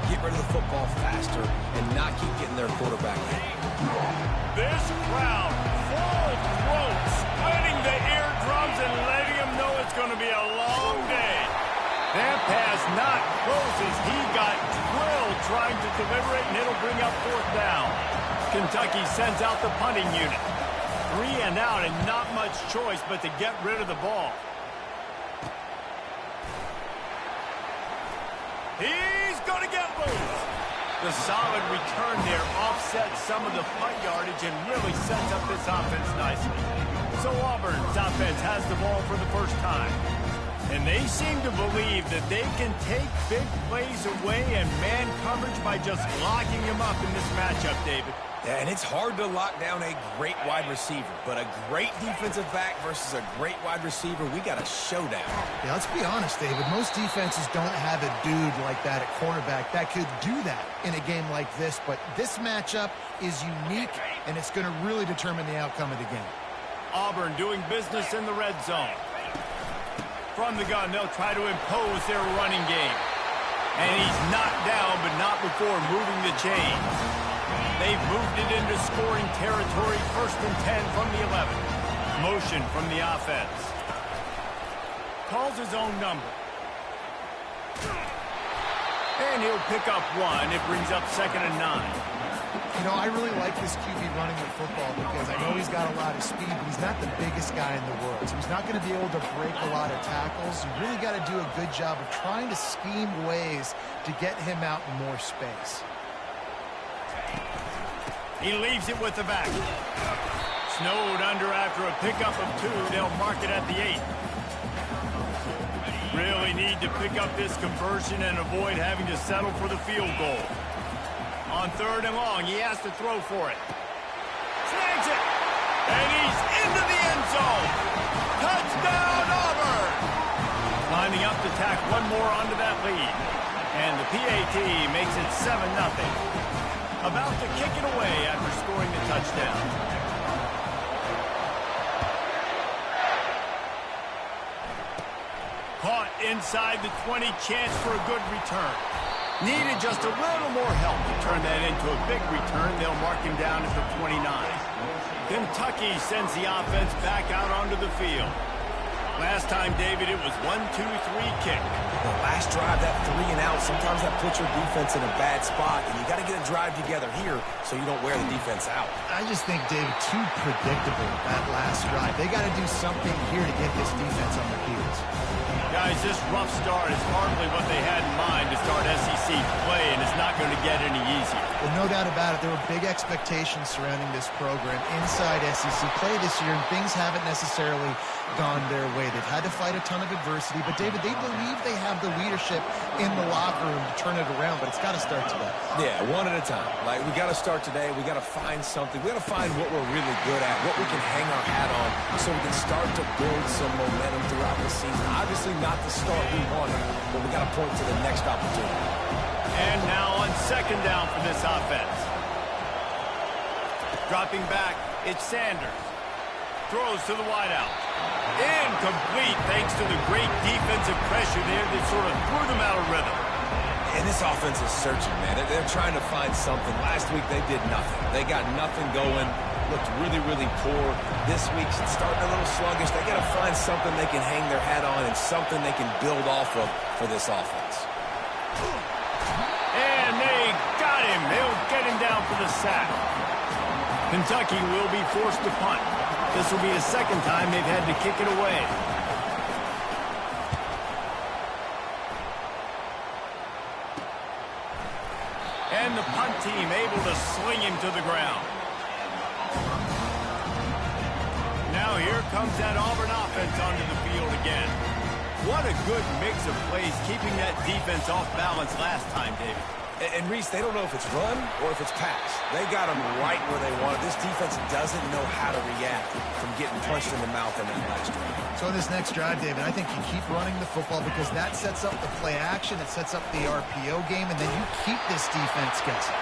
Get rid of the football faster and not keep getting their quarterback hit. This crowd, full throat, splitting the eardrums and letting them know it's going to be a long day. That pass not close as he got drilled trying to deliver it, and it'll bring up fourth down. Kentucky sends out the punting unit. 3 and out and not much choice but to get rid of the ball. He's going to get loose. The solid return there offsets some of the punt yardage and really sets up this offense nicely. So Auburn's offense has the ball for the first time. And they seem to believe that they can take big plays away and man coverage by just locking him up in this matchup, David. Yeah, and it's hard to lock down a great wide receiver, but a great defensive back versus a great wide receiver, we got a showdown. Yeah, let's be honest, David. Most defenses don't have a dude like that at cornerback that could do that in a game like this, but this matchup is unique, and it's going to really determine the outcome of the game. Auburn doing business in the red zone. From the gun, they'll try to impose their running game. And he's knocked down, but not before moving the chains. They've moved it into scoring territory, 1st and 10 from the 11. Motion from the offense. Calls his own number. And he'll pick up 1. It brings up 2nd and 9. You know, I really like this QB running the football because I know he's got a lot of speed, but he's not the biggest guy in the world. So he's not going to be able to break a lot of tackles. You really got to do a good job of trying to scheme ways to get him out in more space. He leaves it with the back. Snowed under after a pickup of 2. They'll mark it at the 8. Really need to pick up this conversion and avoid having to settle for the field goal. On 3rd and long, he has to throw for it. Snags it. And he's into the end zone. Touchdown, Auburn. Climbing up to tack one more onto that lead. And the PAT makes it 7-0. About to kick it away after scoring the touchdown. Caught inside the 20, chance for a good return. Needed just a little more help to turn that into a big return. They'll mark him down at the 29. Kentucky sends the offense back out onto the field. Last time, David, it was 1-2-3 kick. The last drive, that 3 and out, sometimes that puts your defense in a bad spot, and you got to get a drive together here so you don't wear the defense out. I just think, David, too predictable, that last drive. They got to do something here to get this defense on their heels. Guys, this rough start is hardly what they had in mind to start SEC play, and it's not going to get any easier. Well, no doubt about it. There were big expectations surrounding this program inside SEC play this year, and things haven't necessarily gone their way. They've had to fight a ton of adversity, but, David, they believe they have the leadership in the locker room to turn it around, but it's got to start today. Yeah, one at a time. Like, we got to start today. We got to find something. We got to find what we're really good at, what we can hang our hat on so we can start to build some momentum throughout the season. Obviously not the start we wanted, but we got to point to the next opportunity. And now on 2nd down for this offense. Dropping back, it's Sanders. Throws to the wideout. Incomplete thanks to the great defensive pressure there that sort of threw them out of rhythm. And this offense is searching, man. They're trying to find something. Last week they did nothing. They got nothing going. Looked really, really poor. This week's starting a little sluggish. They got to find something they can hang their hat on and something they can build off of for this offense. And they got him. They'll get him down for the sack. Kentucky will be forced to punt. This will be the 2nd time they've had to kick it away. And the punt team able to sling him to the ground. Now here comes that Auburn offense onto the field again. What a good mix of plays, keeping that defense off balance last time, David. And Reese, they don't know if it's run or if it's pass. They got them right where they want it. This defense doesn't know how to react from getting punched in the mouth in that last drive. So in this next drive, David, I think you keep running the football because that sets up the play action, it sets up the RPO game, and then you keep this defense guessing.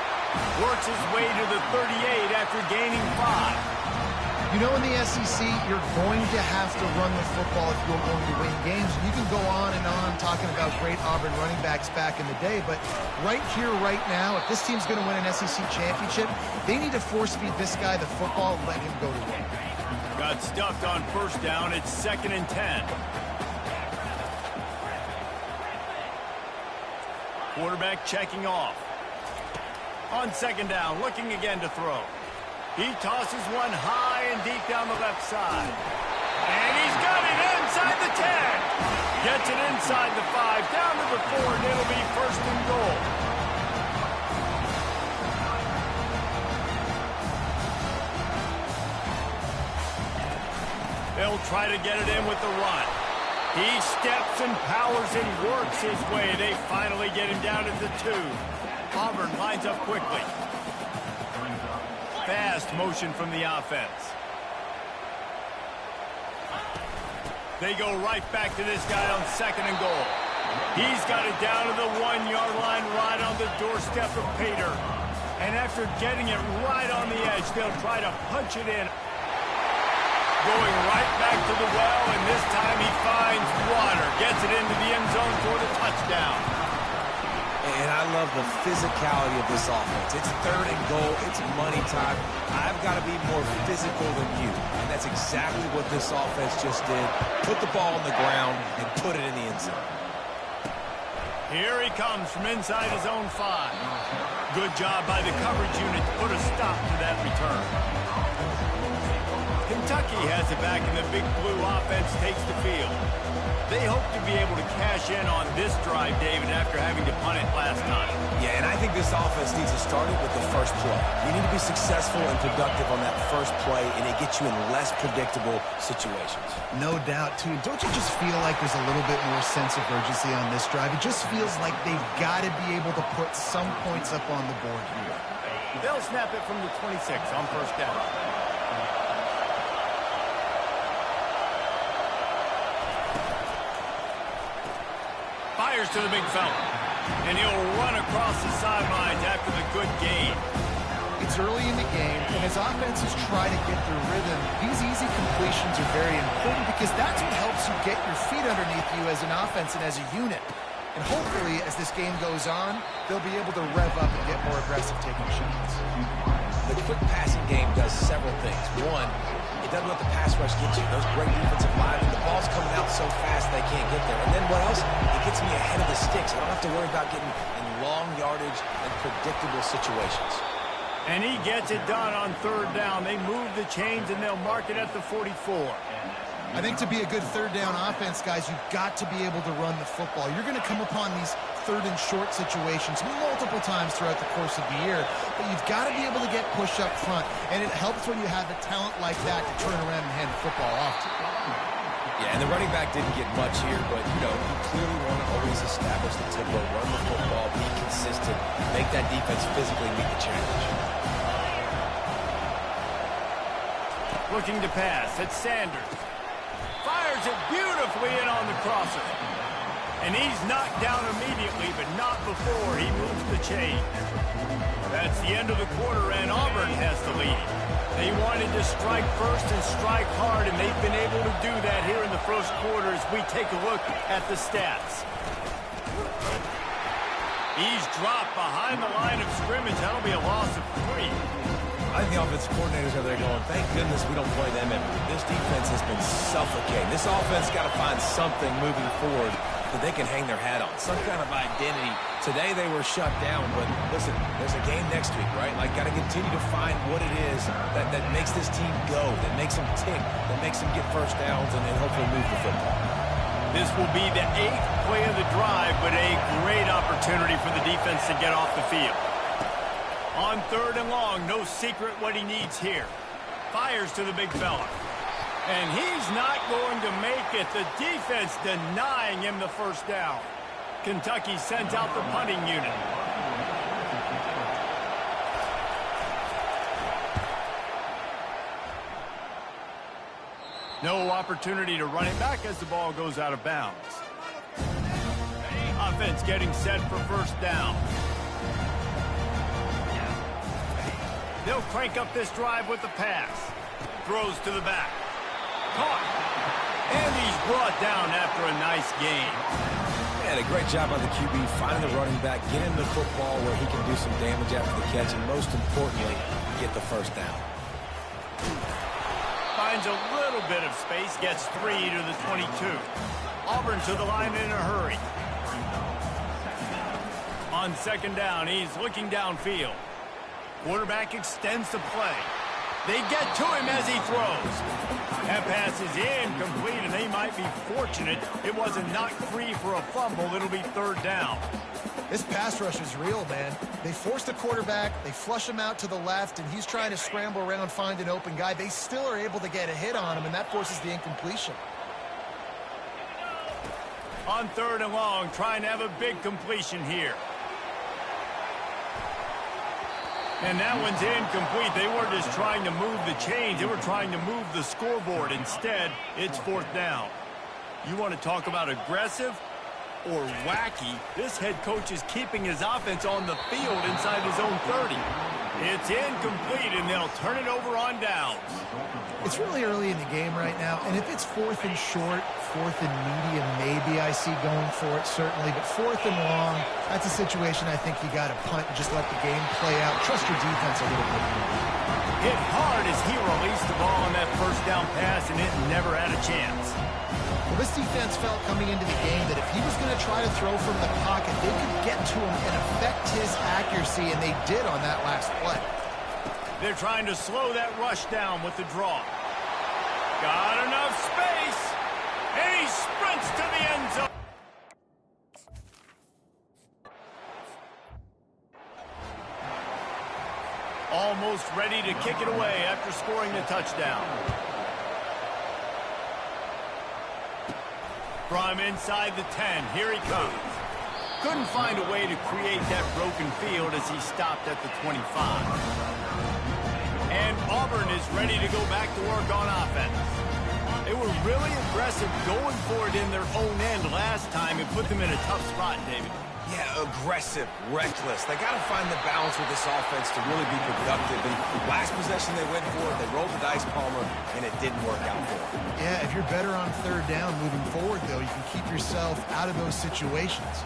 Works his way to the 38 after gaining 5. You know, in the SEC, you're going to have to run the football if you're going to win games. You can go on and on talking about great Auburn running backs back in the day, but right here, right now, if this team's going to win an SEC championship, they need to force-feed this guy the football and let him go to work. Got stuffed on first down. It's 2nd and 10. Quarterback checking off. On 2nd down, looking again to throw. He tosses one high and deep down the left side. And he's got it inside the 10. Gets it inside the 5, down to the 4, and it'll be 1st and goal. They'll try to get it in with the run. He steps and powers and works his way. They finally get him down at the 2. Auburn lines up quickly. Fast motion from the offense. They go right back to this guy on 2nd and goal. He's got it down to the 1-yard line, right on the doorstep of Pater. And after getting it right on the edge, they'll try to punch it in. Going right back to the well, and this time he finds water. Gets it into the end zone for the touchdown. And I love the physicality of this offense. It's 3rd and goal. It's money time. I've got to be more physical than you. And that's exactly what this offense just did. Put the ball on the ground and put it in the end zone. Here he comes from inside his own 5. Good job by the coverage unit to put a stop to that return. Kentucky has it back, and the Big Blue offense takes the field. They hope to be able to cash in on this drive, David, after having to punt it last time. Yeah, and I think this offense needs to start it with the first play. You need to be successful and productive on that first play, and it gets you in less predictable situations. No doubt, too. Don't you just feel like there's a little bit more sense of urgency on this drive? It just feels like they've got to be able to put some points up on the board here. They'll snap it from the 26 on first down. Fires to the big fella. And he'll run across the sidelines after the good gain. It's early in the game, and as offenses try to get their rhythm, these easy completions are very important because that's what helps you get your feet underneath you as an offense and as a unit. And hopefully, as this game goes on, they'll be able to rev up and get more aggressive taking shots. The quick passing game does several things. One, it doesn't let the pass rush get you. Those great defensive linemen, the ball's coming out so fast they can't get there. And then what else? It gets me ahead of the sticks. I don't have to worry about getting in long yardage and predictable situations. And he gets it done on 3rd down. They move the chains, and they'll mark it at the 44. I think to be a good 3rd down offense, guys, you've got to be able to run the football. You're going to come upon these 3rd and short situations multiple times throughout the course of the year, but you've got to be able to get push up front, and it helps when you have a talent like that to turn around and hand the football off to. Yeah, and the running back didn't get much here, but, you clearly want to always establish the tempo, run the football, be consistent, make that defense physically meet the challenge. Looking to pass, it's Sanders. Fires it beautifully in on the crosser. And he's knocked down immediately, but not before he moves the chain. That's the end of the quarter, and Auburn has the lead. They wanted to strike first and strike hard, and they've been able to do that here in the first quarter as we take a look at the stats. He's dropped behind the line of scrimmage. That'll be a loss of 3. I think the offensive coordinators are there going, thank goodness we don't play them every week. This defense has been suffocating. This offense got to find something moving forward that they can hang their hat on, some kind of identity. Today they were shut down, but listen, there's a game next week, right? Like, got to continue to find what it is that makes this team go, that makes them tick, that makes them get first downs, and then hopefully move the football. This will be the 8th play of the drive, but a great opportunity for the defense to get off the field. On 3rd and long, no secret what he needs here. Fires to the big fella. And he's not going to make it. The defense denying him the first down. Kentucky sends out the punting unit. No opportunity to run it back as the ball goes out of bounds. Offense getting set for first down. They'll crank up this drive with the pass. throws to the back. Caught. And he's brought down after a nice gain. Yeah, a great job on the QB, finding the running back, getting the football where he can do some damage after the catch, and most importantly, get the first down. Finds a little bit of space, gets 3 to the 22. Auburn to the line in a hurry. On second down, he's looking downfield. Quarterback extends the play. They get to him as he throws. That pass is incomplete, and they might be fortunate it wasn't knocked free for a fumble. It'll be third down. This pass rush is real, man. They force the quarterback, they flush him out to the left, and he's trying to scramble around, find an open guy. They still are able to get a hit on him, and that forces the incompletion. On third and long, trying to have a big completion here. And that one's incomplete. They weren't just trying to move the chains. They were trying to move the scoreboard. Instead, it's fourth down. You want to talk about aggressive or wacky? This head coach is keeping his offense on the field inside his own 30. It's incomplete, and they'll turn it over on downs. It's really early in the game right now, and if it's fourth and short, fourth and medium, maybe I see going for it, certainly. But fourth and long, that's a situation I think you got to punt and just let the game play out. Trust your defense a little bit more. Hit hard as he released the ball on that first down pass, and it never had a chance. Well, this defense felt coming into the game that if he was going to try to throw from the pocket, they could get to him and affect his accuracy, and they did on that last play. They're trying to slow that rush down with the draw. Got enough space, and he sprints to the end zone. Almost ready to kick it away after scoring the touchdown. From inside the 10, here he comes. Couldn't find a way to create that broken field as he stopped at the 25. And Auburn is ready to go back to work on offense. They were really aggressive going for it in their own end last time and put them in a tough spot, David. Yeah, aggressive, reckless. They got to find the balance with this offense to really be productive. And last possession they went for it, they rolled the dice, Palmer, and it didn't work out for them. Yeah, if you're better on third down moving forward, though, you can keep yourself out of those situations.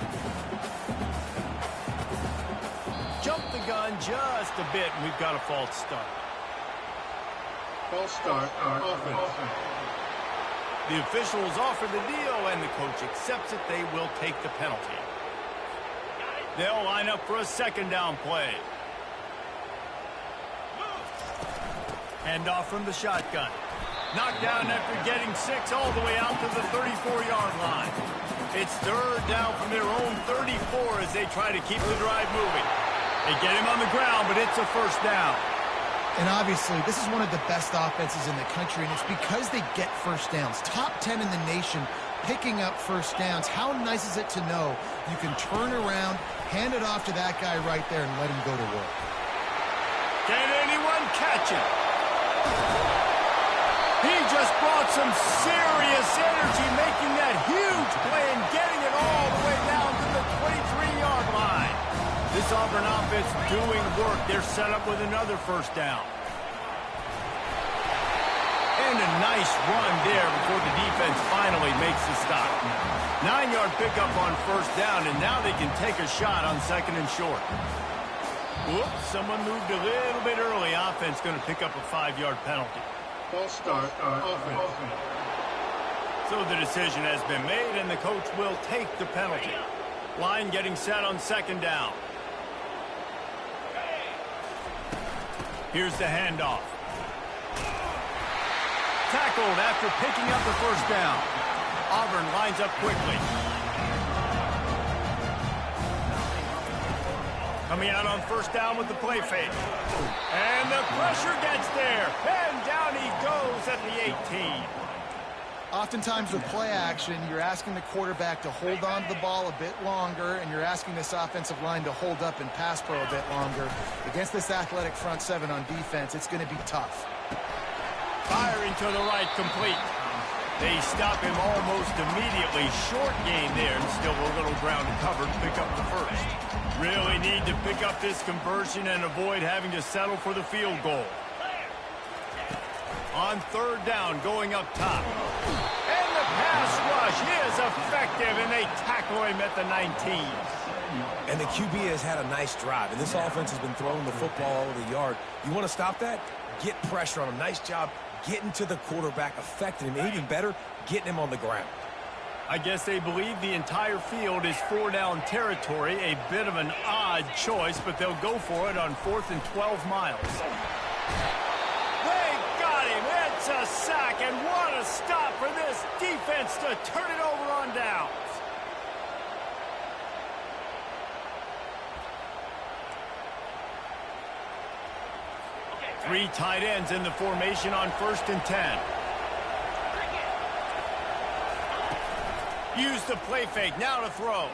Jump the gun just a bit, and we've got a false start. False start, offense. The officials offer the deal, and the coach accepts it. They will take the penalty. They'll line up for a second down play. Hand off from the shotgun. Knocked down after getting 6 all the way out to the 34-yard line. It's third down from their own 34 as they try to keep the drive moving. They get him on the ground, but it's a first down. And obviously, this is one of the best offenses in the country, and it's because they get first downs. Top 10 in the nation picking up first downs. How nice is it to know you can turn around, hand it off to that guy right there, and let him go to work? Can anyone catch him? He just brought some serious energy, making that huge play and getting it all the way down to the 23-yard line. This Auburn offense doing work. They're set up with another first down. And a nice run there before the defense finally makes the stop. 9-yard pickup on first down, and now they can take a shot on second and short. Whoops, someone moved a little bit early. Offense going to pick up a 5-yard penalty. False start, offense. So the decision has been made, and the coach will take the penalty. Line getting set on second down. Here's the handoff. Tackled after picking up the first down. Auburn lines up quickly. Coming out on first down with the play fake. And the pressure gets there. And down he goes at the 18. Oftentimes with play action, you're asking the quarterback to hold on to the ball a bit longer, and you're asking this offensive line to hold up and pass pro a bit longer. Against this athletic front seven on defense, it's going to be tough. Firing to the right, complete. They stop him almost immediately. Short gain there, and still a little ground covered. Pick up the first. Really need to pick up this conversion and avoid having to settle for the field goal. On third down, going up top. And the pass rush is effective, and they tackle him at the 19. And the QB has had a nice drive, and this offense has been throwing the football all over the yard. You want to stop that? Get pressure on him. Nice job getting to the quarterback, affecting him, and even better, getting him on the ground. I guess they believe the entire field is 4-down territory. A bit of an odd choice, but they'll go for it on 4th and 12 miles. They got him. It's a sack, and what a stop for this defense to turn it over on downs. Three tight ends in the formation on 1st and 10. Use the play fake, now to throw.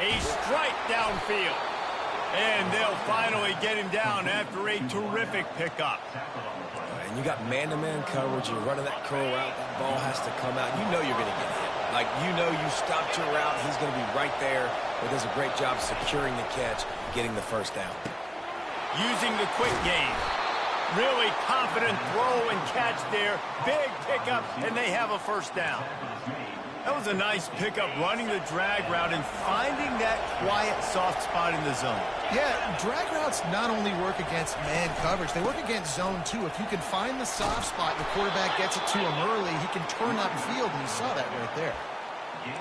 A strike downfield. And they'll finally get him down after a terrific pickup. And you got man-to-man coverage. You're running that curl route. That ball has to come out. You know you're going to get hit. Like, you know you stopped your route. He's going to be right there. But does a great job securing the catch, getting the first down. Using the quick game. Really confident throw and catch there. Big pickup, and they have a first down. That was a nice pickup, running the drag route and finding that quiet, soft spot in the zone. Yeah, drag routes not only work against man coverage, they work against zone too. If you can find the soft spot and the quarterback gets it to him early, he can turn upfield, and you saw that right there.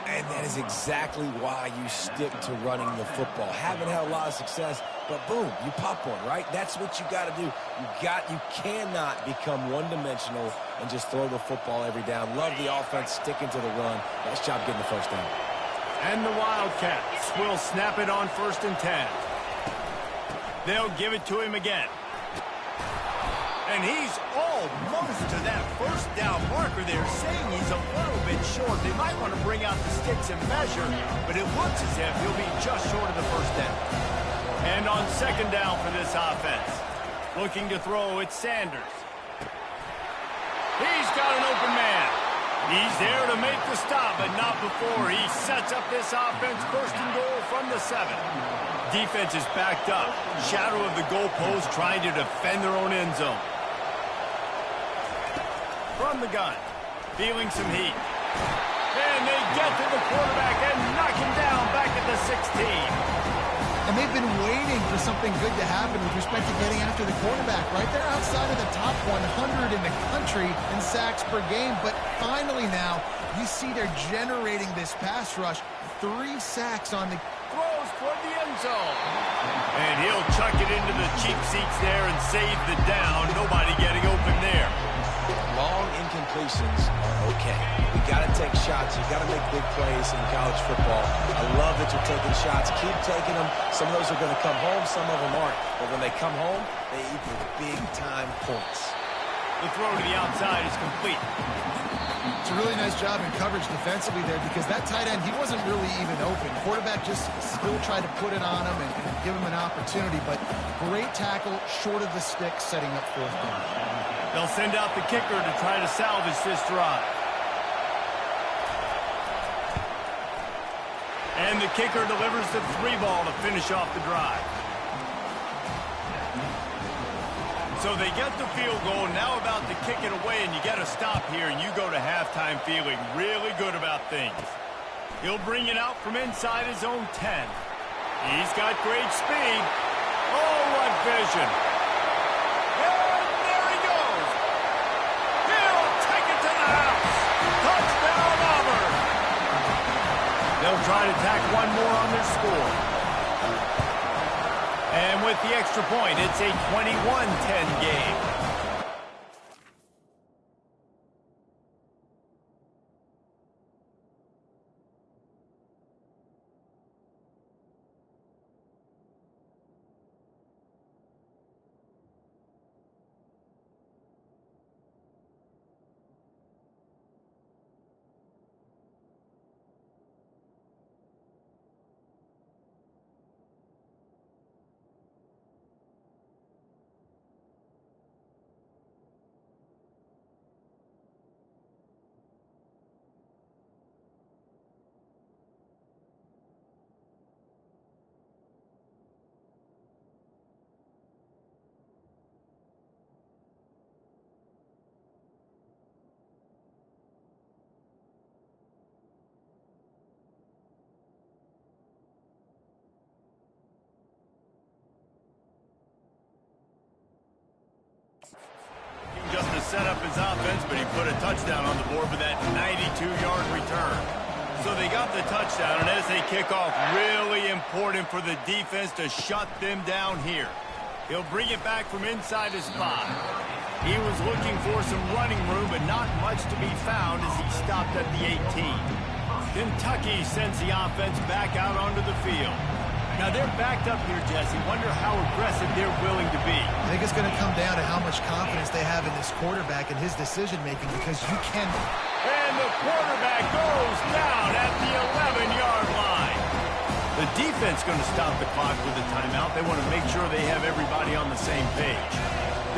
And that is exactly why you stick to running the football. Haven't had a lot of success, but boom, you pop one, right? That's what you got to do. You cannot become one-dimensional and just throw the football every down. Love the offense sticking to the run. Nice job getting the first down. And the Wildcats will snap it on 1st and 10. They'll give it to him again. And he's almost to that first down marker there, saying he's a little bit short. They might want to bring out the sticks and measure, but it looks as if he'll be just short of the first down. And on 2nd down for this offense, looking to throw, it's Sanders. He's got an open man. He's there to make the stop, but not before he sets up this offense 1st and goal from the 7. Defense is backed up. Shadow of the goalpost, trying to defend their own end zone. From the gun, feeling some heat. And they get to the quarterback and knock him down back at the 16. And they've been waiting for something good to happen with respect to getting after the quarterback, right? They're outside of the top 100 in the country in sacks per game, but finally now you see they're generating this pass rush. 3 sacks on the throws toward the end zone. And he'll chuck it into the cheap seats there and save the down. Nobody getting open there. Long incompletions are okay. You got to take shots. You got to make big plays in college football. I love that you're taking shots. Keep taking them. Some of those are going to come home. Some of them aren't. But when they come home, they equal big-time points. The throw to the outside is complete. It's a really nice job in coverage defensively there, because that tight end, he wasn't really even open. Quarterback just still tried to put it on him and give him an opportunity, but great tackle short of the stick, setting up 4th down. They'll send out the kicker to try to salvage this drive. And the kicker delivers the 3-ball to finish off the drive. So they get the field goal, now about to kick it away, and you get a stop here, and you go to halftime feeling really good about things. He'll bring it out from inside his own 10. He's got great speed. Oh, what vision. And there he goes. He'll take it to the house. Touchdown, Auburn. They'll try to tack one more on their score. And with the extra point, it's a 21-10 game. set up his offense, but he put a touchdown on the board with that 92-yard return. So they got the touchdown, and as they kick off, really important for the defense to shut them down here. He'll bring it back from inside his 5. He was looking for some running room, but not much to be found as he stopped at the 18. Kentucky sends the offense back out onto the field. Now they're backed up here, Jesse. Wonder how aggressive they're willing to be. I think it's going to come down to how much confidence they have in this quarterback and his decision-making, because you can. And the quarterback goes down at the 11-yard line. The defense going to stop the clock with a timeout. They want to make sure they have everybody on the same page.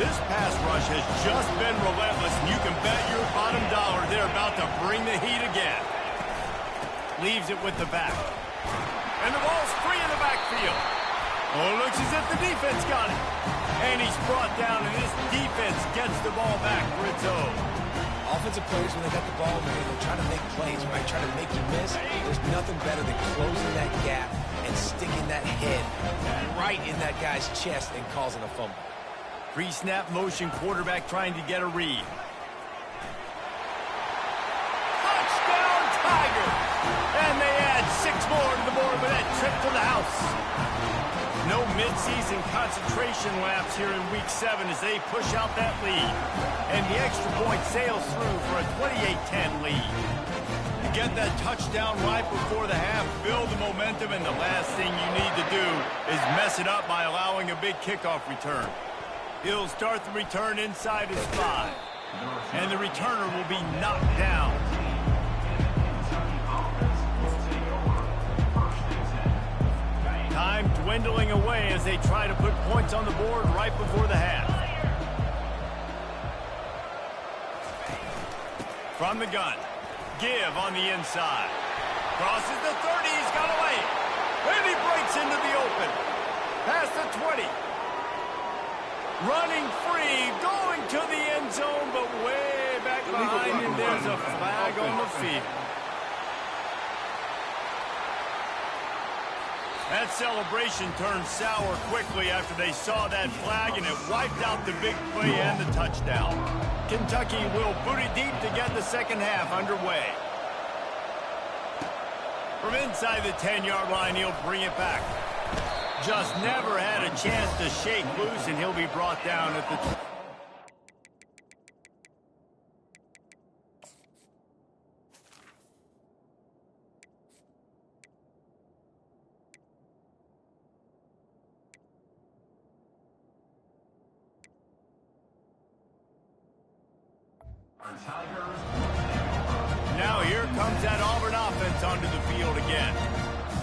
This pass rush has just been relentless, and you can bet your bottom dollar they're about to bring the heat again. Leaves it with the back. And the ball's free in the backfield. Oh, looks as if the defense got it. And he's brought down, and this defense gets the ball back for its own. Offensive players, when they got the ball, man, they're trying to make plays, right? Trying to make you miss. There's nothing better than closing that gap and sticking that head right in that guy's chest and causing a fumble. Pre-snap motion, quarterback trying to get a read. Touchdown, Tigers! And they add 6 more to the board with that trip to the house. No midseason concentration laps here in Week 7 as they push out that lead. And the extra point sails through for a 28-10 lead. You get that touchdown right before the half, build the momentum, and the last thing you need to do is mess it up by allowing a big kickoff return. He'll start the return inside his 5. And the returner will be knocked down. Time dwindling away as they try to put points on the board right before the half. From the gun. Give on the inside. Crosses the 30. He's got away. And he breaks into the open. Past the 20. Running free. Going to the end zone, but way back behind him. There's a flag on the field. That celebration turned sour quickly after they saw that flag, and it wiped out the big play and the touchdown. Kentucky will boot it deep to get the second half underway. From inside the 10-yard line, he'll bring it back. Just never had a chance to shake loose, and he'll be brought down at the... Now here comes that Auburn offense onto the field again.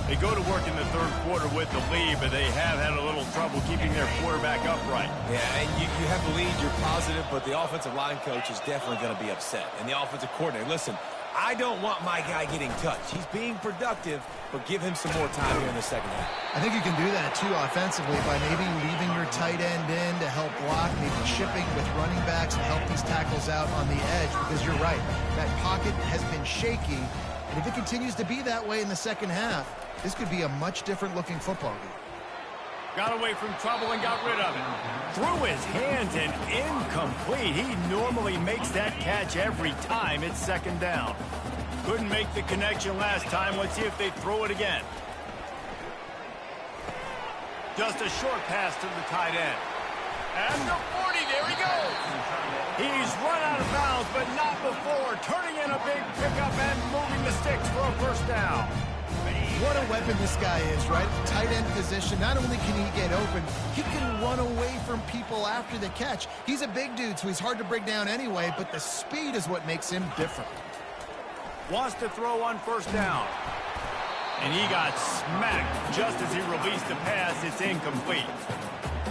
They go to work in the third quarter with the lead, but they have had a little trouble keeping their quarterback upright. Yeah, and you have the lead, you're positive, but the offensive line coach is definitely going to be upset. And the offensive coordinator, listen, I don't want my guy getting touched. He's being productive, but give him some more time here in the second half. I think you can do that, too, offensively, by maybe leaving your tight end in to help block, maybe chipping with running backs and help these tackles out on the edge, because you're right. That pocket has been shaky, and if it continues to be that way in the second half, this could be a much different-looking football game. Got away from trouble and got rid of it. Through his hands and incomplete. He normally makes that catch every time it's second down. Couldn't make the connection last time. Let's see if they throw it again. Just a short pass to the tight end. At the 40, there he goes. He's run out of bounds, but not before. Turning in a big pickup and moving the sticks for a first down. What a weapon this guy is, right? Tight end position. Not only can he get open, he can run away from people after the catch. He's a big dude, so he's hard to break down anyway, but the speed is what makes him different. Wants to throw on first down. And he got smacked just as he released the pass. It's incomplete.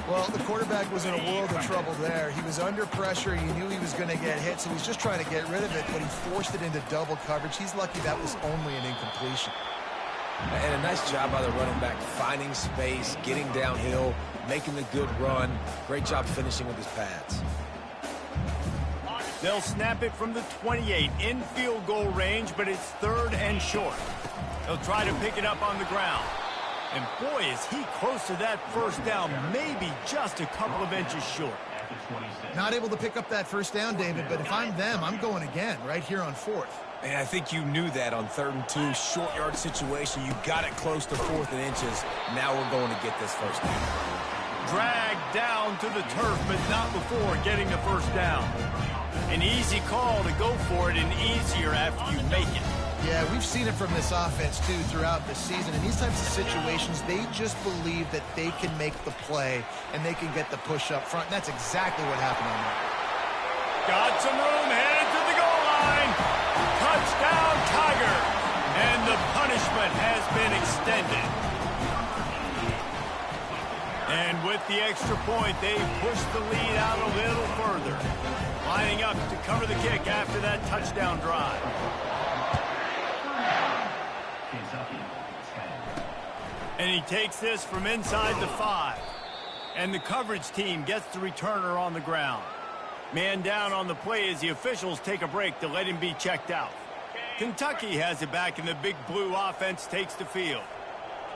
Well, the quarterback was in a world of trouble there. He was under pressure. He knew he was going to get hit, so he's just trying to get rid of it, but he forced it into double coverage. He's lucky that was only an incompletion. And a nice job by the running back, finding space, getting downhill, making the good run. Great job finishing with his pads. They'll snap it from the 28 in field goal range, but it's third and short. They'll try to pick it up on the ground. And boy, is he close to that first down, maybe just a couple of inches short. Not able to pick up that first down, David, but if I'm them, I'm going again right here on 4th. And I think you knew that on 3rd and 2, short yard situation. You got it close to 4th and inches. Now we're going to get this first down. Dragged down to the turf, but not before getting the first down. An easy call to go for it, and easier after you make it. Yeah, we've seen it from this offense, too, throughout the season. In these types of situations, they just believe that they can make the play and they can get the push up front. And that's exactly what happened on that. Got some room, headed to the goal line. Touchdown, Tiger. And the punishment has been extended. And with the extra point, they pushed the lead out a little further. Lining up to cover the kick after that touchdown drive. And he takes this from inside the 5. And the coverage team gets the returner on the ground. Man down on the play as the officials take a break to let him be checked out. Kentucky has it back, and the Big Blue offense takes the field.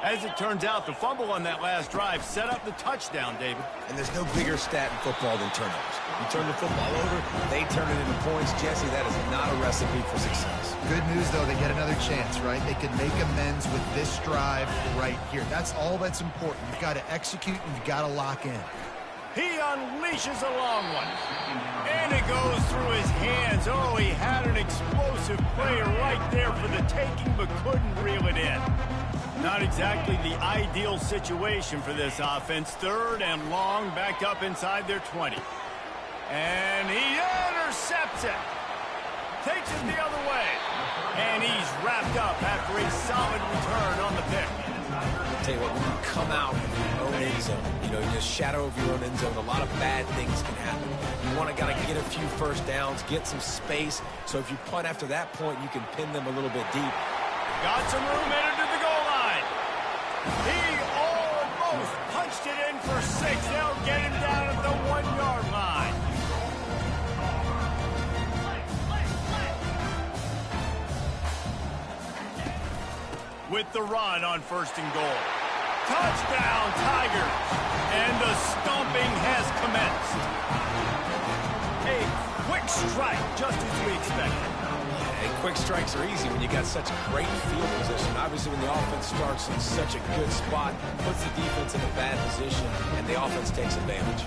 As it turns out, the fumble on that last drive set up the touchdown, David. And there's no bigger stat in football than turnovers. You turn the football over, they turn it into points. Jesse, that is not a recipe for success. Good news, though, they get another chance, right? They can make amends with this drive right here. That's all that's important. You've got to execute and you've got to lock in. He unleashes a long one. And it goes through his hands. Oh, he had an explosive play right there for the taking, but couldn't reel it in. Not exactly the ideal situation for this offense. 3rd and long, backed up inside their 20. And he intercepts it. Takes it the other way. And he's wrapped up after a solid return on the pick. I'll tell you what, when you come out of your own end zone, you just shadow of your own end zone, a lot of bad things can happen. You want to get a few first downs, get some space. So if you punt after that point, you can pin them a little bit deep. Got some room headed to the goal line. He almost punched it in for 6. They'll get him down at the 1-yard line. With the run on 1st and goal. Touchdown, Tigers. And the stomping has commenced. A quick strike, just as we expected. And quick strikes are easy when you got such great field position. Obviously, when the offense starts in such a good spot, puts the defense in a bad position, and the offense takes advantage.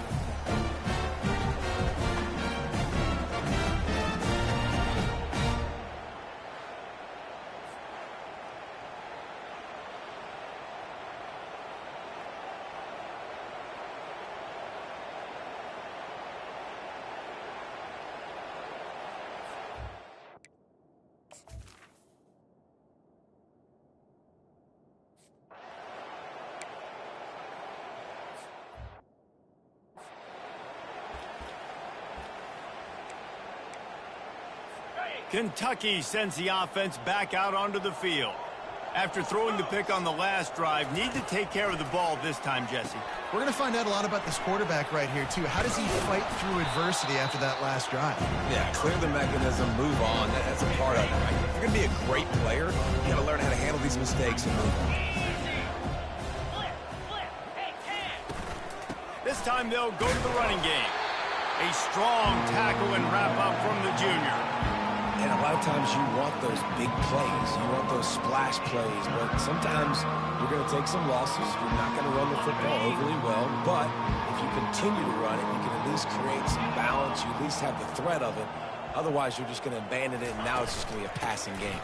Kentucky sends the offense back out onto the field. After throwing the pick on the last drive, need to take care of the ball this time, Jesse. We're going to find out a lot about this quarterback right here, too. How does he fight through adversity after that last drive? Yeah, clear the mechanism, move on. That's a part of it, right? If you're going to be a great player, you got to learn how to handle these mistakes and move on. This time they'll go to the running game. A strong tackle and wrap up from the junior. And a lot of times you want those big plays. You want those splash plays. But sometimes you're going to take some losses. You're not going to run the football overly well. But if you continue to run it, you can at least create some balance. You at least have the threat of it. Otherwise, you're just going to abandon it, and now it's just going to be a passing game.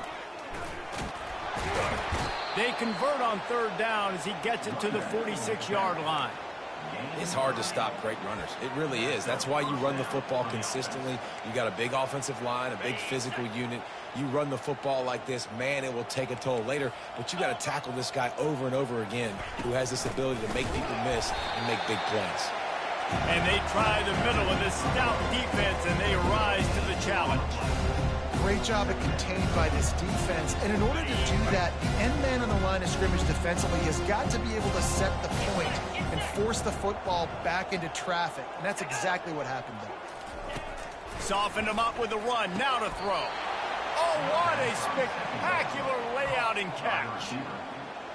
They convert on 3rd down as he gets it to the 46-yard line. It's hard to stop great runners. It really is. That's why you run the football consistently. You got a big offensive line, a big physical unit. You run the football like this, man, it will take a toll later. But you got to tackle this guy over and over again who has this ability to make people miss and make big plays. And they try the middle of this stout defense, and they rise to the challenge. Great job at contained by this defense. And in order to do that, the end man on the line of scrimmage defensively has got to be able to set the point and force the football back into traffic. And that's exactly what happened there. Softened him up with a run. Now to throw. Oh, what a spectacular layout and catch.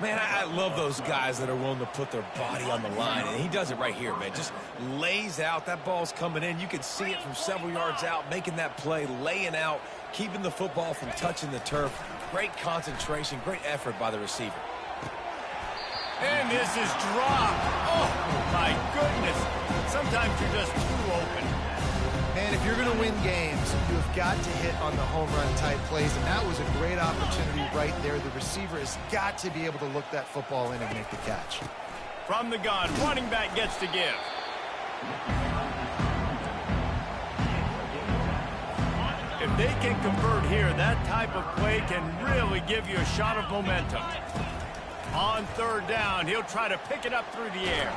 Man, I love those guys that are willing to put their body on the line, and he does it right here, man. Just lays out. That ball's coming in. You can see it from several yards out, making that play, laying out, keeping the football from touching the turf. Great concentration, great effort by the receiver. And this is dropped. Oh, my goodness. Sometimes you're just too open. Man, if you're going to win games, you have got to hit on the home run type plays, and that was a great opportunity right there. The receiver has got to be able to look that football in and make the catch. From the gun, running back gets to give. If they can convert here, that type of play can really give you a shot of momentum. On third down, he'll try to pick it up through the air.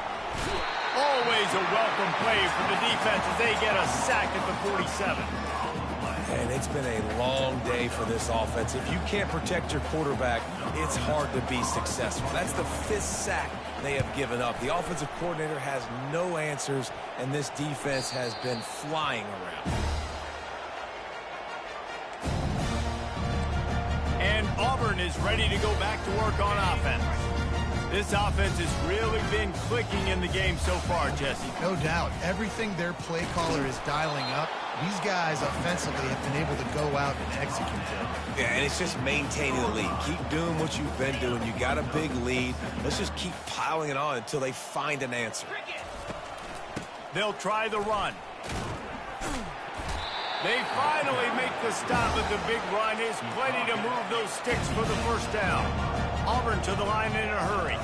Always a welcome play for the defense as they get a sack at the 47. And it's been a long day for this offense. If you can't protect your quarterback, it's hard to be successful. That's the 5th sack they have given up. The offensive coordinator has no answers, and this defense has been flying around. And Auburn is ready to go back to work on offense. This offense has really been clicking in the game so far, Jesse. No doubt. Everything their play caller is dialing up, these guys offensively have been able to go out and execute them. Yeah, and it's just maintaining the lead. Keep doing what you've been doing. You got a big lead. Let's just keep piling it on until they find an answer. They'll try the run. They finally make the stop at the big run. Is plenty to move those sticks for the first down. Auburn to the line in a hurry.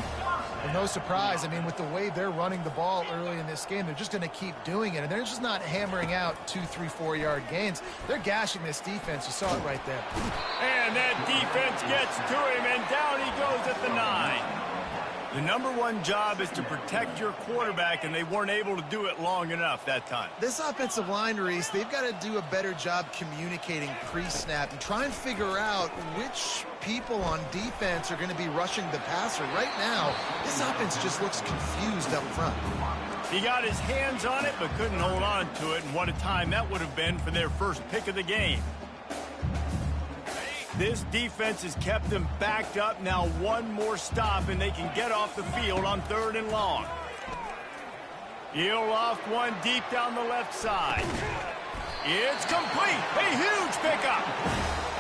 And no surprise, I mean, with the way they're running the ball early in this game, they're just going to keep doing it. And they're just not hammering out 2, 3, 4-yard gains. They're gashing this defense. You saw it right there. And that defense gets to him, and down he goes at the 9. The number one job is to protect your quarterback, and they weren't able to do it long enough that time. This offensive line, Reese, they've got to do a better job communicating pre-snap and try and figure out which people on defense are going to be rushing the passer. Right now, this offense just looks confused up front. He got his hands on it, but couldn't hold on to it, and what a time that would have been for their first pick of the game. This defense has kept them backed up. Now one more stop, and they can get off the field on 3rd and long. He'll loft one deep down the left side. It's complete. A huge pickup.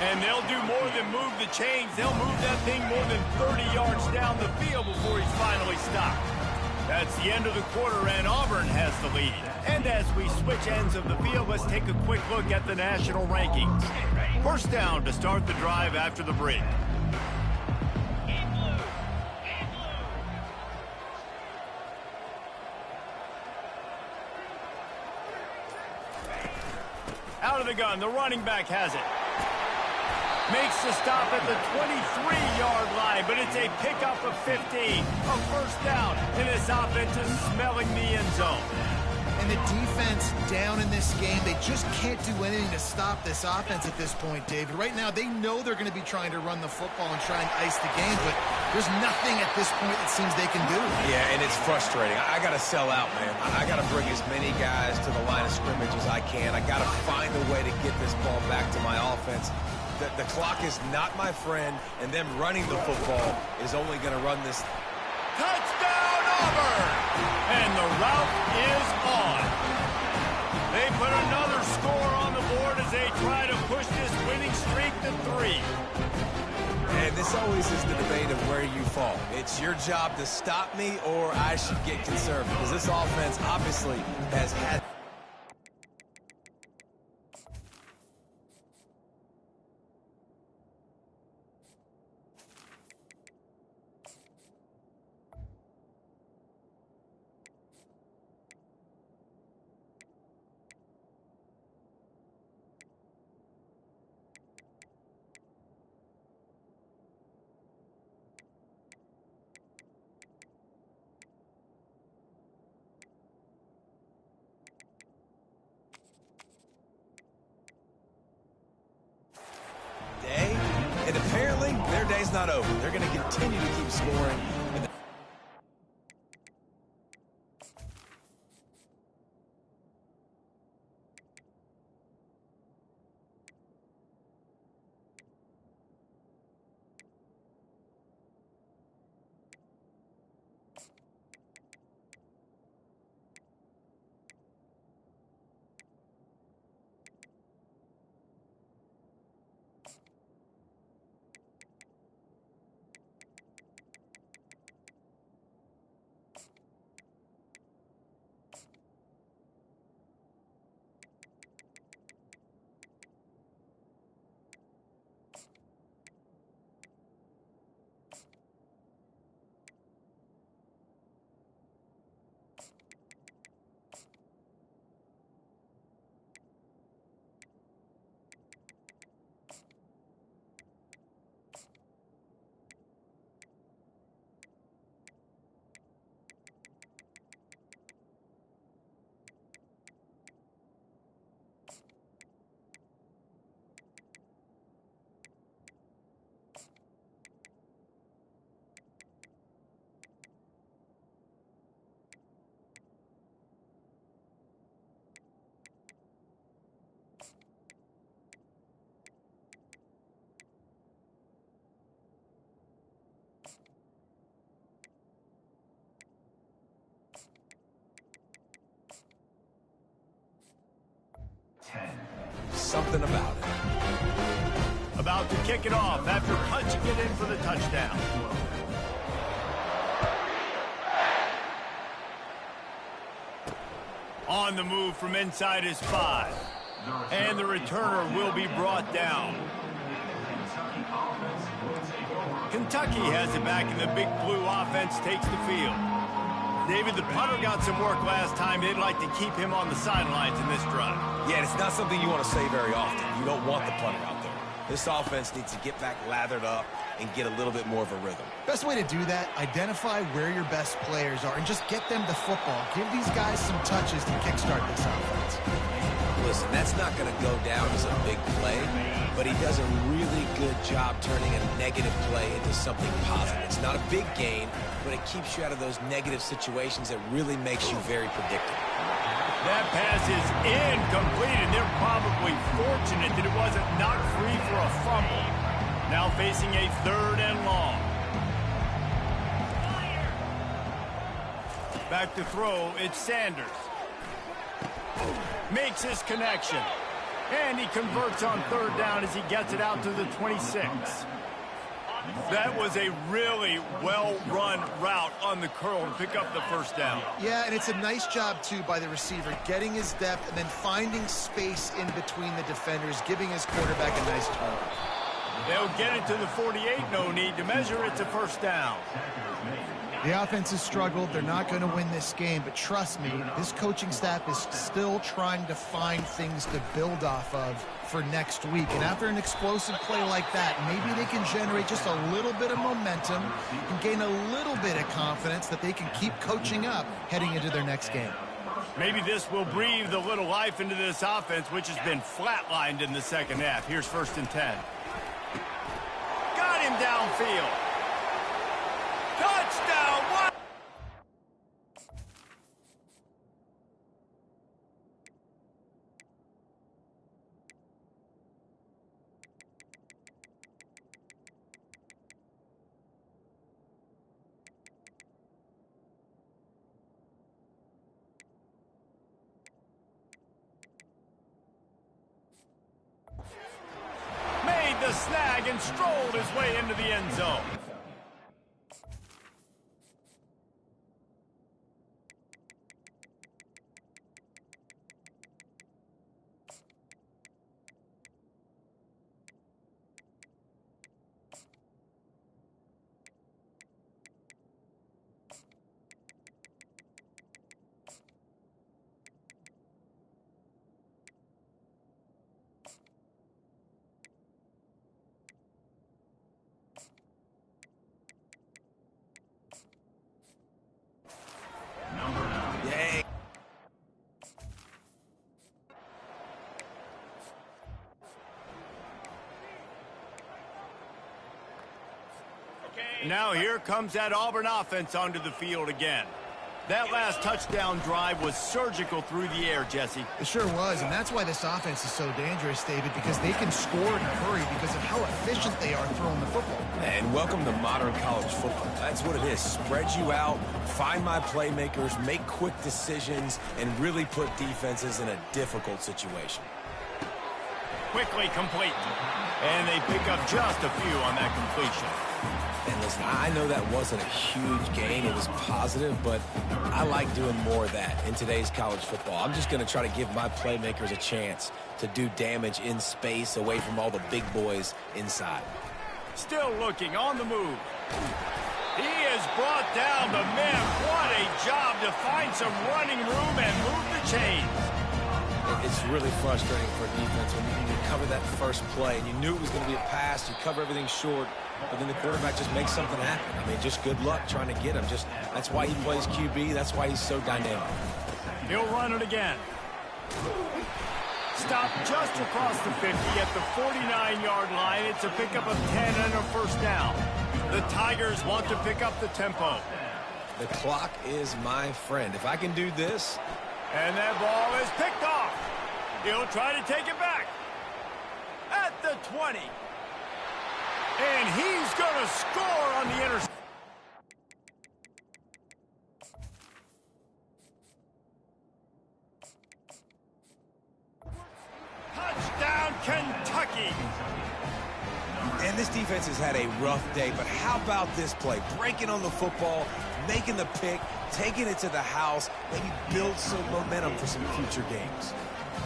And they'll do more than move the chains. They'll move that thing more than 30 yards down the field before he's finally stopped. That's the end of the quarter, and Auburn has the lead. And as we switch ends of the field, let's take a quick look at the national rankings. First down to start the drive after the break. Out of the gun, the running back has it. Makes the stop at the 23-yard line, but it's a pickup of 15. A first down, and this offense is smelling the end zone. And the defense down in this game, they just can't do anything to stop this offense at this point, David. Right now, they know they're going to be trying to run the football and try and ice the game, but there's nothing at this point it seems they can do. Yeah, and it's frustrating. I got to sell out, man. I got to bring as many guys to the line of scrimmage as I can. I got to find a way to get this ball back to my offense. The clock is not my friend, and them running the football is only going to run this. Touchdown, Auburn! And the route is on. They put another score on the board as they try to push this winning streak to 3. And this always is the debate of where you fall. It's your job to stop me, or I should get conservative, because this offense obviously has had... And apparently, their day's not over. They're going to continue to keep scoring. something about it. About to kick it off after punching it in for the touchdown. On the move from inside his 5. And the returner will be brought down. Kentucky has it back, and the Big Blue offense takes the field. David, the punter got some work last time. They'd like to keep him on the sidelines in this drive. Yeah, it's not something you want to say very often. You don't want the punter out there. This offense needs to get back lathered up and get a little bit more of a rhythm. Best way to do that, identify where your best players are and just get them the football. Give these guys some touches to kickstart this offense. Listen, that's not going to go down as a big play, but he does a really good job turning a negative play into something positive. It's not a big gain, but it keeps you out of those negative situations that really makes you very predictable. That pass is incomplete, and they're probably fortunate that it wasn't knocked free for a fumble. Now facing a 3rd and long. Back to throw, it's Sanders. Makes his connection. And he converts on 3rd down as he gets it out to the 26. That was a really well-run route on the curl to pick up the 1st down. Yeah, and it's a nice job, too, by the receiver, getting his depth and then finding space in between the defenders, giving his quarterback a nice turn. They'll get it to the 48, no need to measure. It's a 1st down. The offense has struggled. They're not going to win this game, but trust me, this coaching staff is still trying to find things to build off of for next week. And after an explosive play like that, maybe they can generate just a little bit of momentum and gain a little bit of confidence that they can keep coaching up heading into their next game. Maybe this will breathe a little life into this offense, which has been flatlined in the 2nd half. Here's 1st and 10. Got him downfield. Touchdown! What? Made the snag and strolled his way into the end zone. Yay. Now here comes that Auburn offense onto the field again. That last touchdown drive was surgical through the air, Jesse. It sure was, and that's why this offense is so dangerous, David, because they can score in a hurry because of how efficient they are throwing the football. And welcome to modern college football. That's what it is. Spread you out, find my playmakers, make quick decisions, and really put defenses in a difficult situation. Quickly complete. And they pick up just a few on that completion. And listen, I know that wasn't a huge gain. It was positive, but I like doing more of that in today's college football. I'm just going to try to give my playmakers a chance to do damage in space away from all the big boys inside. Still looking on the move. He has brought down the men. What a job to find some running room and move the chains. It's really frustrating for a defense when you cover that first play and you knew it was going to be a pass, you cover everything short, but then the quarterback just makes something happen. I mean, just good luck trying to get him. That's why he plays QB. That's why he's so dynamic. He'll run it again. Stopped just across the 50 at the 49-yard line. It's a pickup of 10 and a 1st down. The Tigers want to pick up the tempo. The clock is my friend. If I can do this. And that ball is picked off. He'll try to take it back. At the 20. And he's going to score on the interception. Touchdown, lead. And this defense has had a rough day, but how about this play? Breaking on the football, making the pick, taking it to the house, maybe build some momentum for some future games.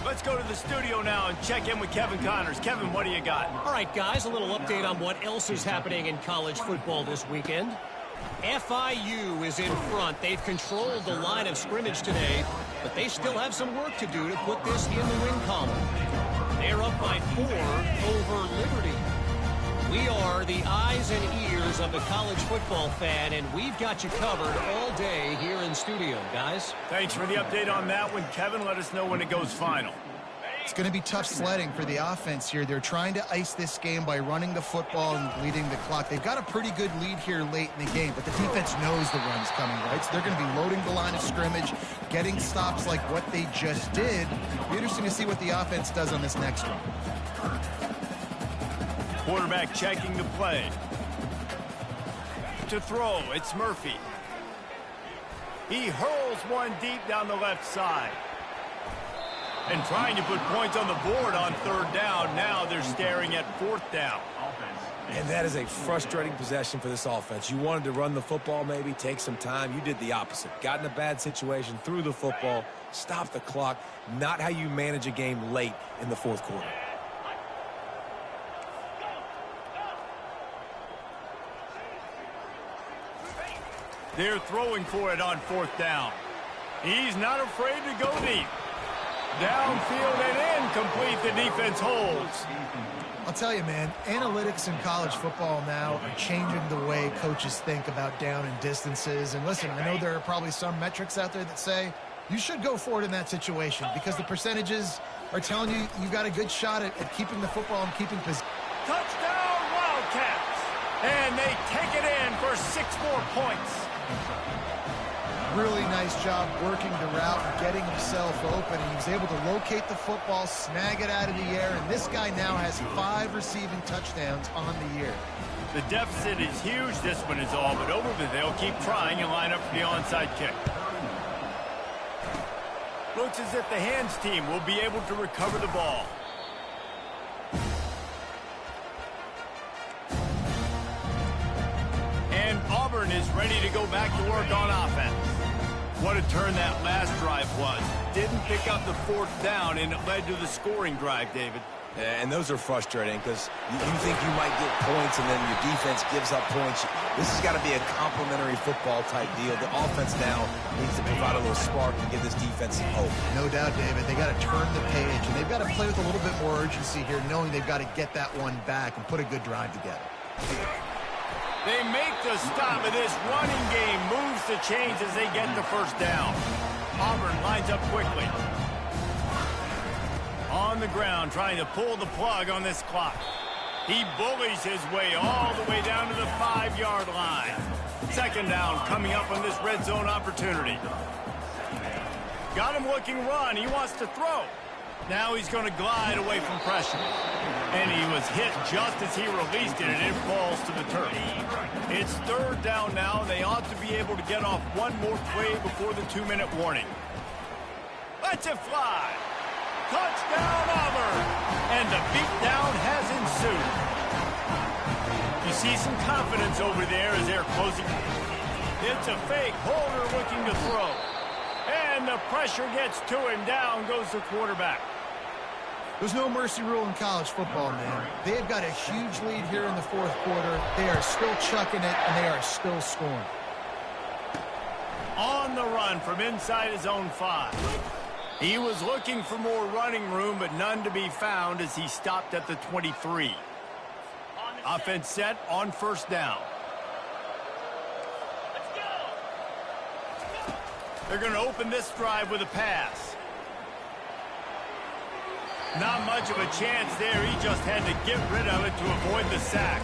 Let's go to the studio now and check in with Kevin Connors. Kevin, what do you got? All right, guys, a little update on what else is happening in college football this weekend. FIU is in front. They've controlled the line of scrimmage today, but they still have some work to do to put this in the win column. They're up by 4 over Liberty. We are the eyes and ears of the college football fan, and we've got you covered all day here in studio, guys. Thanks for the update on that one, Kevin. Let us know when it goes final. It's going to be tough sledding for the offense here. They're trying to ice this game by running the football and leading the clock. They've got a pretty good lead here late in the game, but the defense knows the run's coming, right? So they're going to be loading the line of scrimmage, getting stops like what they just did. It'll be interesting to see what the offense does on this next one. Quarterback checking the play. To throw, it's Murphy. He hurls one deep down the left side. And trying to put points on the board on 3rd down. Now they're staring at 4th down. And that is a frustrating possession for this offense. You wanted to run the football, maybe take some time. You did the opposite. Got in a bad situation, threw the football, stopped the clock. Not how you manage a game late in the 4th quarter. They're throwing for it on 4th down. He's not afraid to go deep. Downfield and incomplete. The defense holds. I'll tell you, man, analytics in college football now are changing the way coaches think about down and distances. And listen, I know there are probably some metrics out there that say you should go for it in that situation because the percentages are telling you you got a good shot at keeping the football and keeping possession. Touchdown, Wildcats. And they take it in for 6 more points. Really nice job working the route and getting himself open. And he was able to locate the football, snag it out of the air, and this guy now has 5 receiving touchdowns on the year. The deficit is huge, this one is all, but over they'll keep trying and line up for the onside kick. Looks as if the hands team will be able to recover the ball. And Auburn is ready to go back to work on offense. What a turn that last drive was. Didn't pick up the 4th down, and it led to the scoring drive, David. And those are frustrating because you think you might get points and then your defense gives up points. This has got to be a complementary football type deal. The offense now needs to provide a little spark and give this defense some hope. No doubt, David. They got to turn the page, and they've got to play with a little bit more urgency here, knowing they've got to get that one back and put a good drive together. They make the stop, and this running game moves the chains as they get the 1st down. Auburn lines up quickly. On the ground, trying to pull the plug on this clock. He bullies his way all the way down to the 5-yard line. 2nd down coming up on this red zone opportunity. Got him looking run. He wants to throw. Now he's going to glide away from pressure. And he was hit just as he released it, and it falls to the turf. It's 3rd down now. They ought to be able to get off one more play before the 2-minute warning. Let's it fly. Touchdown, Auburn. And the beatdown has ensued. You see some confidence over there as they're closing. It's a fake. Holder looking to throw. And the pressure gets to him. Down goes the quarterback. There's no mercy rule in college football, man. They've got a huge lead here in the 4th quarter. They are still chucking it, and they are still scoring. On the run from inside his own 5. He was looking for more running room, but none to be found as he stopped at the 23. Offense set on 1st down. They're going to open this drive with a pass. Not much of a chance there. He just had to get rid of it to avoid the sack.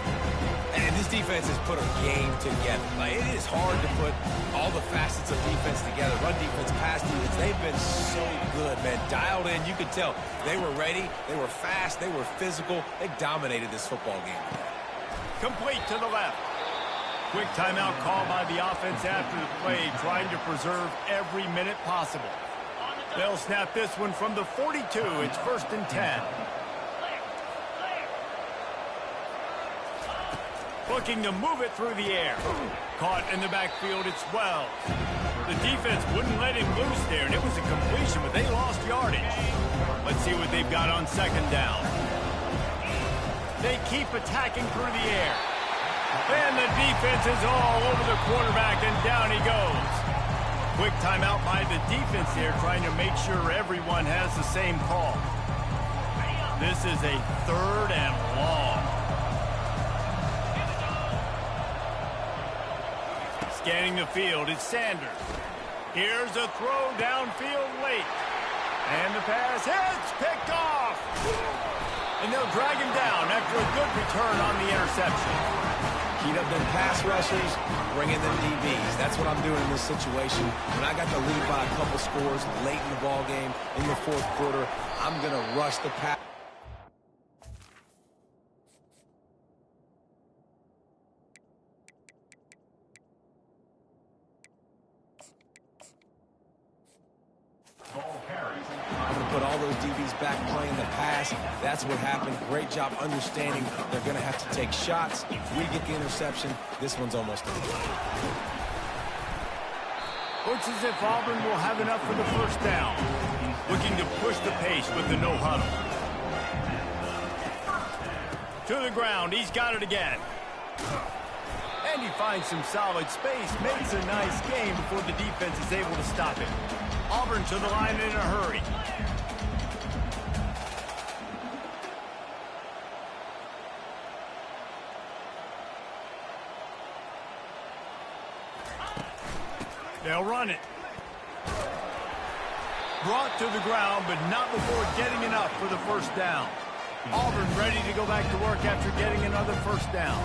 And this defense has put a game together. Like, it is hard to put all the facets of defense together. Run defense, pass defense. They've been so good, man. Dialed in. You could tell they were ready. They were fast. They were physical. They dominated this football game. Complete to the left. Quick timeout call by the offense after the play, trying to preserve every minute possible. They'll snap this one from the 42. It's 1st and 10. Looking to move it through the air. Caught in the backfield, it's Wells. The defense wouldn't let him loose there, and it was a completion, but they lost yardage. Let's see what they've got on second down. They keep attacking through the air. And the defense is all over the quarterback, and down he goes. Quick timeout by the defense there, trying to make sure everyone has the same call. This is a 3rd and long. Scanning the field, it's Sanders. Here's a throw downfield late. And the pass hits, picked off. And they'll drag him down after a good return on the interception. Heat up them pass rushers, bring in them DBs. That's what I'm doing in this situation. When I got the lead by a couple scores late in the ball game, in the 4th quarter, I'm going to rush the pass. I'm going to put all those DBs back playing the pass. That's what happened. Great job understanding they're going to have to take shots. If we get the interception, this one's almost over. Looks as if Auburn will have enough for the first down. Looking to push the pace with the no huddle. To the ground. He's got it again. And he finds some solid space. Makes a nice game before the defense is able to stop it. Auburn to the line in a hurry. They'll run it. Brought to the ground, but not before getting enough for the first down. Auburn ready to go back to work after getting another first down.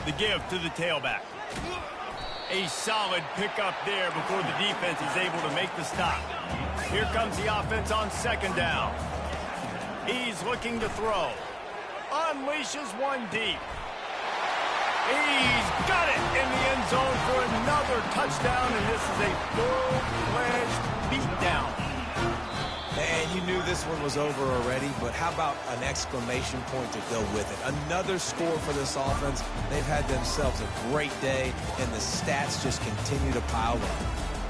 The give to the tailback. A solid pickup there before the defense is able to make the stop. Here comes the offense on second down. He's looking to throw. Unleashes one deep. He's got it in the end zone for another touchdown, and this is a full-fledged beatdown. And you knew this one was over already, but how about an exclamation point to go with it? Another score for this offense. They've had themselves a great day, and the stats just continue to pile up.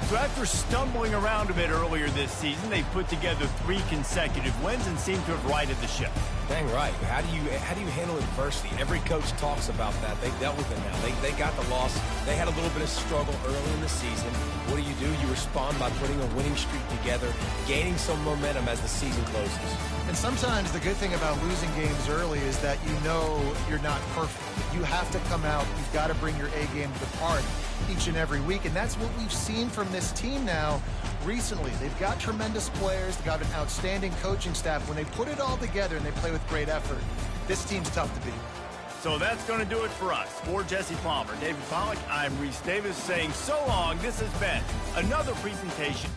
So after stumbling around a bit earlier this season, they put together 3 consecutive wins and seem to have righted the ship. Dang right. How do you handle adversity? Every coach talks about that. They dealt with it now. They got the loss. They had a little bit of struggle early in the season. What do? You respond by putting a winning streak together, gaining some momentum as the season closes. And sometimes the good thing about losing games early is that you know you're not perfect. You have to come out. You've got to bring your A game to the party each and every week. And that's what we've seen from this team now recently. They've got tremendous players. They've got an outstanding coaching staff. When they put it all together and they play with great effort, this team's tough to beat. So that's going to do it for us. For Jesse Palmer, David Pollack, I'm Reese Davis saying so long. This has been another presentation